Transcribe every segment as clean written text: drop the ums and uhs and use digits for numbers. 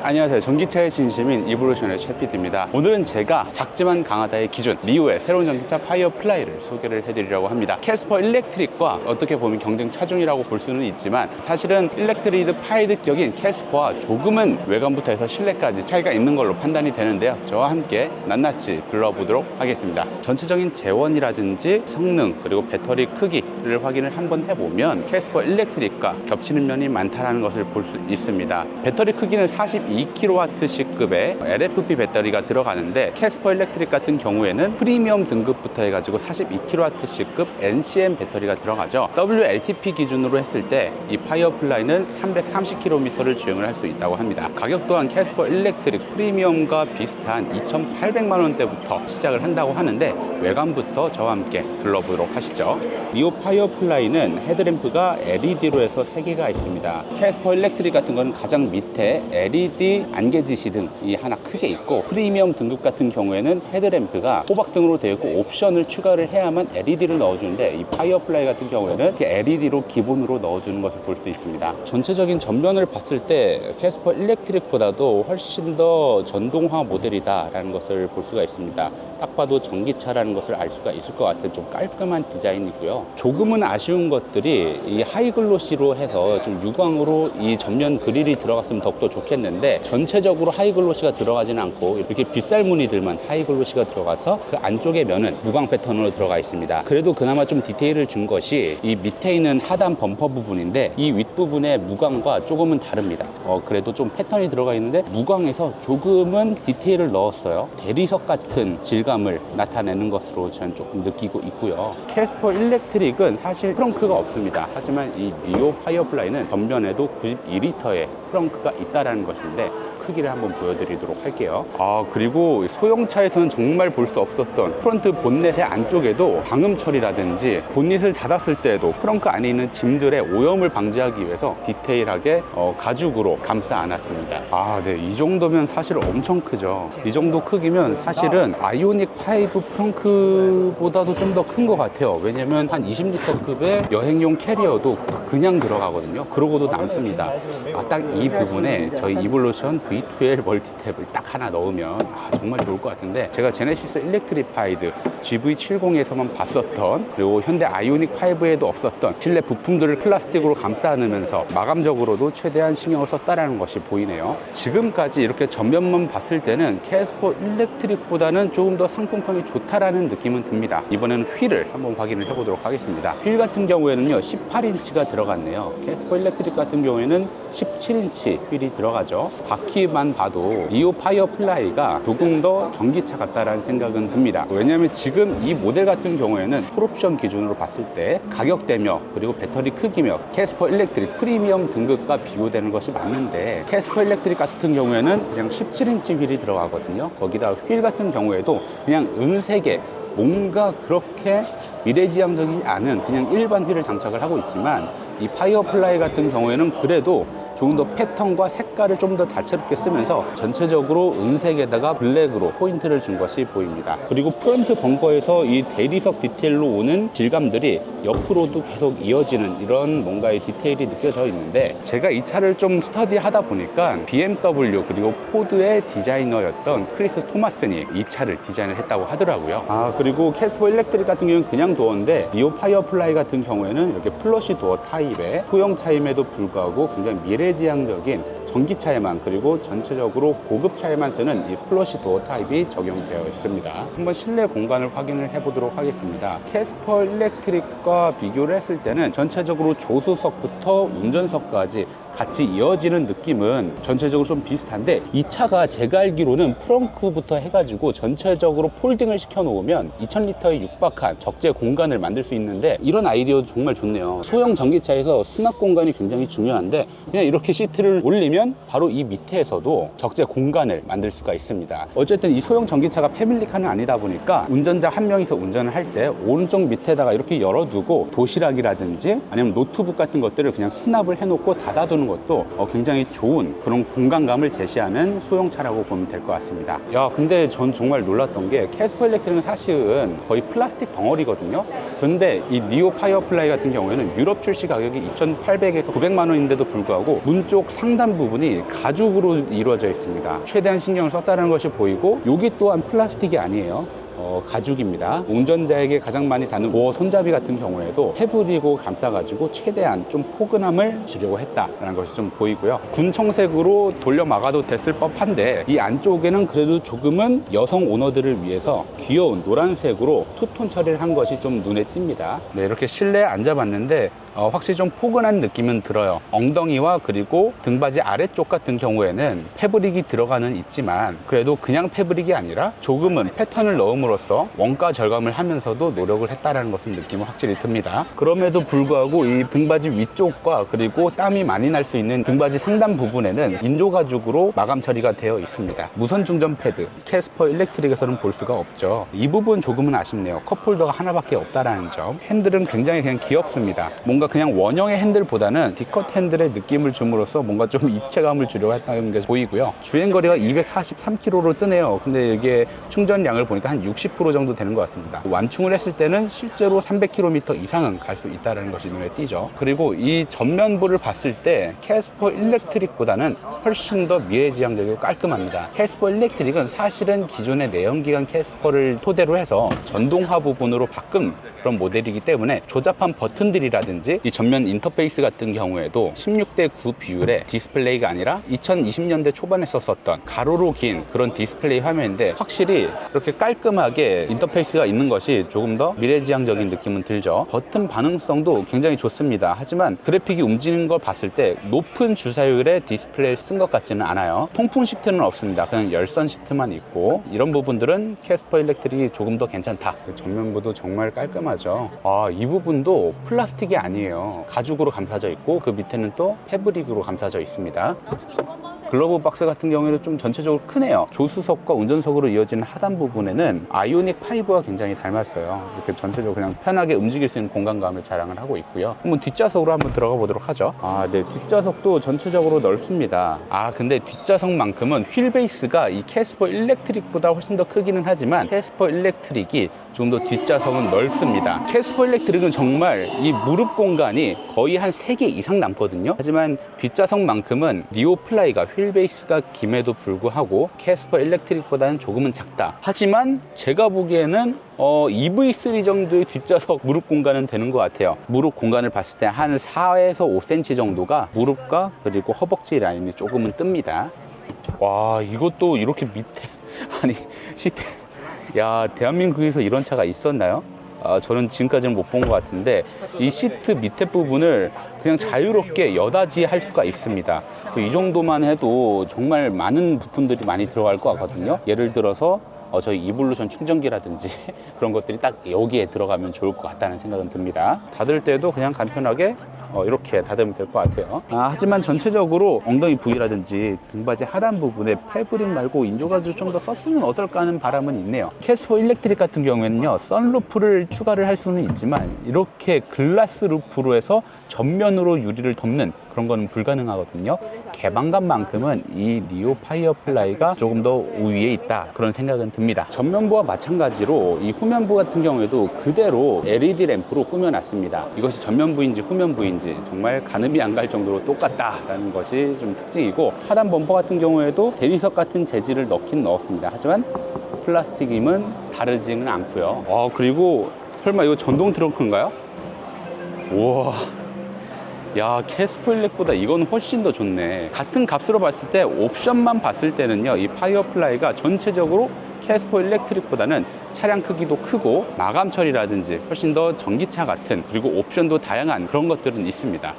안녕하세요. 전기차의 진심인 이볼루션의 최피드입니다. 오늘은 제가 작지만 강하다의 기준 리오의 새로운 전기차 파이어플라이를 소개를 해드리려고 합니다. 캐스퍼 일렉트릭과 어떻게 보면 경쟁 차종이라고 볼 수는 있지만 사실은 일렉트리드 파이드격인 캐스퍼와 조금은 외관부터 해서 실내까지 차이가 있는 걸로 판단이 되는데요. 저와 함께 낱낱이 둘러보도록 하겠습니다. 전체적인 재원이라든지 성능 그리고 배터리 크기를 확인을 한번 해보면 캐스퍼 일렉트릭과 겹치는 면이 많다는 것을 볼 수 있습니다. 배터리 크기는 42kWC급의 LFP 배터리가 들어가는데 캐스퍼 일렉트릭 같은 경우에는 프리미엄 등급부터 해가지고 42kWC급 NCM 배터리가 들어가죠. WLTP 기준으로 했을 때 이 파이어플라이는 330km를 주행을 할 수 있다고 합니다. 가격 또한 캐스퍼 일렉트릭 프리미엄과 비슷한 2,800만원대부터 시작을 한다고 하는데 외관부터 저와 함께 둘러보도록 하시죠. 리오 파이어플라이는 헤드램프가 LED로 해서 3개가 있습니다. 캐스퍼 일렉트릭 같은 건 가장 밑에 LED 안개 지시등이 하나 크게 있고, 프리미엄 등급 같은 경우에는 헤드램프가 호박등으로 되어 있고 옵션을 추가를 해야만 LED를 넣어주는데, 이 파이어플라이 같은 경우에는 LED로 기본으로 넣어주는 것을 볼 수 있습니다. 전체적인 전면을 봤을 때 캐스퍼 일렉트릭보다도 훨씬 더 전동화 모델이다 라는 것을 볼 수가 있습니다. 딱 봐도 전기차라는 것을 알 수가 있을 것 같은 좀 깔끔한 디자인이고요. 조금은 아쉬운 것들이 이 하이글로시로 해서 좀 유광으로 이 전면 그릴이 들어갔으면 더욱더 좋겠는데, 전체적으로 하이글로시가 들어가지는 않고 이렇게 빗살 무늬들만 하이글로시가 들어가서 그 안쪽의 면은 무광 패턴으로 들어가 있습니다. 그래도 그나마 좀 디테일을 준 것이 이 밑에 있는 하단 범퍼 부분인데, 이 윗부분의 무광과 조금은 다릅니다. 그래도 좀 패턴이 들어가 있는데 무광에서 조금은 디테일을 넣었어요. 대리석 같은 질감을 나타내는 것으로 저는 조금 느끼고 있고요. 캐스퍼 일렉트릭은 사실 트렁크가 없습니다. 하지만 이 리오 파이어플라이는 전면에도 92L의 트렁크가 있다는 것인데 크기를 한번 보여드리도록 할게요. 그리고 소형차에서는 정말 볼 수 없었던 프론트 본넷의 안쪽에도 방음 처리라든지 본닛을 닫았을 때에도 트렁크 안에 있는 짐들의 오염을 방지하기 위해서 디테일하게 가죽으로 감싸 안았습니다. 네, 이 정도면 사실 엄청 크죠. 이 정도 크기면 사실은 아이오닉 5 트렁크보다도 좀 더 큰 것 같아요. 왜냐면 한 20L급의 여행용 캐리어도 그냥 들어가거든요. 그러고도 남습니다. 딱 이 부분에 저희 이볼루션 V2L 멀티탭을 딱 하나 넣으면 정말 좋을 것 같은데, 제가 제네시스 일렉트리파이드 GV70에서만 봤었던, 그리고 현대 아이오닉 5에도 없었던 실내 부품들을 플라스틱으로 감싸 안으면서 마감적으로도 최대한 신경을 썼다는 것이 보이네요. 지금까지 이렇게 전면만 봤을 때는 캐스퍼 일렉트릭보다는 조금 더 상품성이 좋다라는 느낌은 듭니다. 이번에는 휠을 한번 확인을 해보도록 하겠습니다. 휠 같은 경우에는요 18인치가 들어갔네요. 캐스퍼 일렉트릭 같은 경우에는 17인치 휠이 들어가죠. 바퀴만 봐도 리오 파이어플라이가 조금 더 전기차 같다라는 생각은 듭니다. 왜냐하면 지금 이 모델 같은 경우에는 풀옵션 기준으로 봤을 때 가격대며 그리고 배터리 크기며 캐스퍼 일렉트릭 프리미엄 등급과 비교되는 것이 맞는데, 캐스퍼 일렉트릭 같은 경우에는 그냥 17인치 휠이 들어가거든요. 거기다 휠 같은 경우에도 그냥 은색의 뭔가 그렇게 미래지향적이지 않은 그냥 일반 휠을 장착을 하고 있지만, 이 파이어플라이 같은 경우에는 그래도 조금 더 패턴과 색깔을 좀 더 다채롭게 쓰면서 전체적으로 은색에다가 블랙으로 포인트를 준 것이 보입니다. 그리고 프론트 범퍼에서 이 대리석 디테일로 오는 질감들이 옆으로도 계속 이어지는 이런 뭔가의 디테일이 느껴져 있는데, 제가 이 차를 좀 스터디하다 보니까 BMW 그리고 포드의 디자이너였던 크리스 토마슨이 이 차를 디자인을 했다고 하더라고요. 그리고 캐스퍼 일렉트릭 같은 경우는 그냥 도어인데, 리오 파이어플라이 같은 경우에는 이렇게 플러시 도어 타입의 소형차임에도 불구하고 굉장히 미래지향적인 전기차에만, 그리고 전체적으로 고급차에만 쓰는 이 플러시 도어 타입이 적용되어 있습니다. 한번 실내 공간을 확인을 해보도록 하겠습니다. 캐스퍼 일렉트릭과 비교를 했을 때는 전체적으로 조수석부터 운전석까지 같이 이어지는 느낌은 전체적으로 좀 비슷한데, 이 차가 제가 알기로는 프렁크부터 해가지고 전체적으로 폴딩을 시켜 놓으면 2000L에 육박한 적재 공간을 만들 수 있는데, 이런 아이디어도 정말 좋네요. 소형 전기차에서 수납 공간이 굉장히 중요한데, 그냥 이렇게 시트를 올리면 바로 이 밑에서도 적재 공간을 만들 수가 있습니다. 어쨌든 이 소형 전기차가 패밀리카는 아니다 보니까 운전자 한 명이서 운전을 할 때 오른쪽 밑에다가 이렇게 열어두고 도시락이라든지 아니면 노트북 같은 것들을 그냥 수납을 해놓고 닫아두는 것도 굉장히 좋은 그런 공간감을 제시하는 소형차라고 보면 될 것 같습니다. 야, 근데 전 정말 놀랐던 게 캐스퍼 일렉트릭은 사실은 거의 플라스틱 덩어리거든요. 근데 이 니오 파이어플라이 같은 경우에는 유럽 출시 가격이 2,800에서 900만 원인데도 불구하고 문 쪽 상단 부분이 가죽으로 이루어져 있습니다. 최대한 신경을 썼다는 것이 보이고, 여기 또한 플라스틱이 아니에요. 가죽입니다. 운전자에게 가장 많이 닿는 보호 손잡이 같은 경우에도 패브릭으로 감싸가지고 최대한 좀 포근함을 주려고 했다라는 것이 좀 보이고요. 군청색으로 돌려 막아도 됐을 법한데 이 안쪽에는 그래도 조금은 여성 오너들을 위해서 귀여운 노란색으로 투톤 처리를 한 것이 좀 눈에 띕니다. 네, 이렇게 실내에 앉아봤는데 확실히 좀 포근한 느낌은 들어요. 엉덩이와 그리고 등받이 아래쪽 같은 경우에는 패브릭이 들어가는 있지만 그래도 그냥 패브릭이 아니라 조금은 패턴을 넣음으로써 원가 절감을 하면서도 노력을 했다는 것을 느낌은 확실히 듭니다. 그럼에도 불구하고 이 등받이 위쪽과 그리고 땀이 많이 날 수 있는 등받이 상단 부분에는 인조 가죽으로 마감 처리가 되어 있습니다. 무선 충전 패드, 캐스퍼 일렉트릭에서는 볼 수가 없죠. 이 부분 조금은 아쉽네요. 컵홀더가 하나밖에 없다라는 점. 핸들은 굉장히 그냥 귀엽습니다. 뭔가 그냥 원형의 핸들보다는 D컷 핸들의 느낌을 줌으로써 뭔가 좀 입체감을 주려고 했다는 게 보이고요. 주행거리가 243km로 뜨네요. 근데 이게 충전량을 보니까 한 60% 정도 되는 것 같습니다. 완충을 했을 때는 실제로 300km 이상은 갈 수 있다는 것이 눈에 띄죠. 그리고 이 전면부를 봤을 때 캐스퍼 일렉트릭보다는 훨씬 더 미래지향적이고 깔끔합니다. 캐스퍼 일렉트릭은 사실은 기존의 내연기관 캐스퍼를 토대로 해서 전동화 부분으로 바꾼 그런 모델이기 때문에 조잡한 버튼들이라든지 이 전면 인터페이스 같은 경우에도 16:9 비율의 디스플레이가 아니라 2020년대 초반에 썼었던 가로로 긴 그런 디스플레이 화면인데 확실히 이렇게 깔끔하게 인터페이스가 있는 것이 조금 더 미래지향적인 느낌은 들죠. 버튼 반응성도 굉장히 좋습니다. 하지만 그래픽이 움직이는 걸 봤을 때 높은 주사율의 디스플레이를 쓴 것 같지는 않아요. 통풍 시트는 없습니다. 그냥 열선 시트만 있고 이런 부분들은 캐스퍼 일렉트릭이 조금 더 괜찮다. 전면부도 정말 깔끔하죠. 이 부분도 플라스틱이 아니에요. 가죽으로 감싸져 있고 그 밑에는 또 패브릭으로 감싸져 있습니다. 글러브 박스 같은 경우에는 좀 전체적으로 크네요. 조수석과 운전석으로 이어지는 하단 부분에는 아이오닉 5와 굉장히 닮았어요. 이렇게 전체적으로 그냥 편하게 움직일 수 있는 공간감을 자랑을 하고 있고요. 한번 뒷좌석으로 한번 들어가 보도록 하죠. 네, 뒷좌석도 전체적으로 넓습니다. 근데 뒷좌석만큼은 휠 베이스가 이 캐스퍼 일렉트릭보다 훨씬 더 크기는 하지만 캐스퍼 일렉트릭이 좀 더 뒷좌석은 넓습니다. 캐스퍼 일렉트릭은 정말 이 무릎 공간이 거의 한 3개 이상 남거든요. 하지만 뒷좌석만큼은 니오 플라이가 휠 베이스가 김에도 불구하고 캐스퍼 일렉트릭보다는 조금은 작다. 하지만 제가 보기에는 EV3 정도의 뒷좌석 무릎 공간은 되는 것 같아요. 무릎 공간을 봤을 때 한 4에서 5cm 정도가 무릎과 그리고 허벅지 라인이 조금은 뜹니다. 와, 이것도 이렇게 밑에 아니 시트, 야, 대한민국에서 이런 차가 있었나요? 저는 지금까지는 못 본 것 같은데 이 시트 밑에 부분을 그냥 자유롭게 여닫이 할 수가 있습니다. 이 정도만 해도 정말 많은 부품들이 많이 들어갈 것 같거든요. 예를 들어서 저희 이볼루션 충전기라든지 그런 것들이 딱 여기에 들어가면 좋을 것 같다는 생각은 듭니다. 닫을 때도 그냥 간편하게 이렇게 닫으면 될 것 같아요. 하지만 전체적으로 엉덩이 부위라든지 등받이 하단 부분에 패브릭 말고 인조가죽 좀 더 썼으면 어떨까 하는 바람은 있네요. 캐스퍼 일렉트릭 같은 경우에는요, 선루프를 추가를 할 수는 있지만 이렇게 글라스 루프로 해서 전면으로 유리를 덮는 그런 거는 불가능하거든요. 개방감만큼은 이 니오 파이어플라이가 조금 더 우위에 있다, 그런 생각은 듭니다. 전면부와 마찬가지로 이 후면부 같은 경우에도 그대로 LED 램프로 꾸며놨습니다. 이것이 전면부인지 후면부인지 정말 가늠이 안 갈 정도로 똑같다라는 것이 좀 특징이고, 하단 범퍼 같은 경우에도 대리석 같은 재질을 넣긴 넣었습니다. 하지만 플라스틱임은 다르지는 않고요. 그리고 설마 이거 전동 트렁크인가요? 우와, 야, 캐스퍼 일렉보다 이건 훨씬 더 좋네. 같은 값으로 봤을 때 옵션만 봤을 때는요, 이 파이어플라이가 전체적으로 캐스퍼 일렉트릭보다는 차량 크기도 크고 마감 처리라든지 훨씬 더 전기차 같은, 그리고 옵션도 다양한 그런 것들은 있습니다.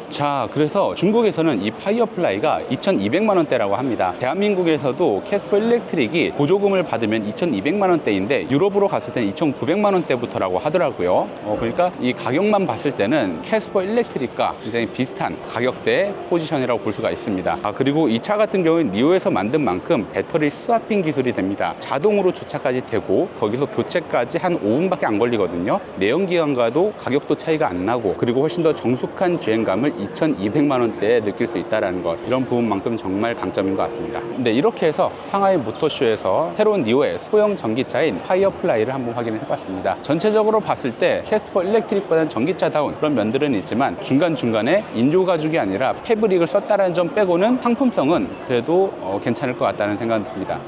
자, 그래서 중국에서는 이 파이어플라이가 2,200만 원대라고 합니다. 대한민국에서도 캐스퍼 일렉트릭이 보조금을 받으면 2,200만 원대인데 유럽으로 갔을 때는 2,900만 원대부터라고 하더라고요. 그러니까 이 가격만 봤을 때는 캐스퍼 일렉트릭과 굉장히 비슷한 가격대 포지션이라고 볼 수가 있습니다. 그리고 이 차 같은 경우는 니오에서 만든 만큼 배터리 스와핑 기술이 됩니다. 자동으로 주차까지 되고 거기서 교체까지 한 5분밖에 안 걸리거든요. 내연기관과도 가격도 차이가 안 나고, 그리고 훨씬 더 정숙한 주행감을 2,200만 원대에 느낄 수 있다는 것, 이런 부분만큼 정말 강점인 것 같습니다. 근데 이렇게 해서 상하이 모터쇼에서 새로운 니오의 소형 전기차인 파이어플라이를 한번 확인을 해봤습니다. 전체적으로 봤을 때 캐스퍼 일렉트릭보다는 전기차다운 그런 면들은 있지만 중간중간에 인조 가죽이 아니라 패브릭을 썼다는 점 빼고는 상품성은 그래도 괜찮을 것 같다는 생각이 듭니다.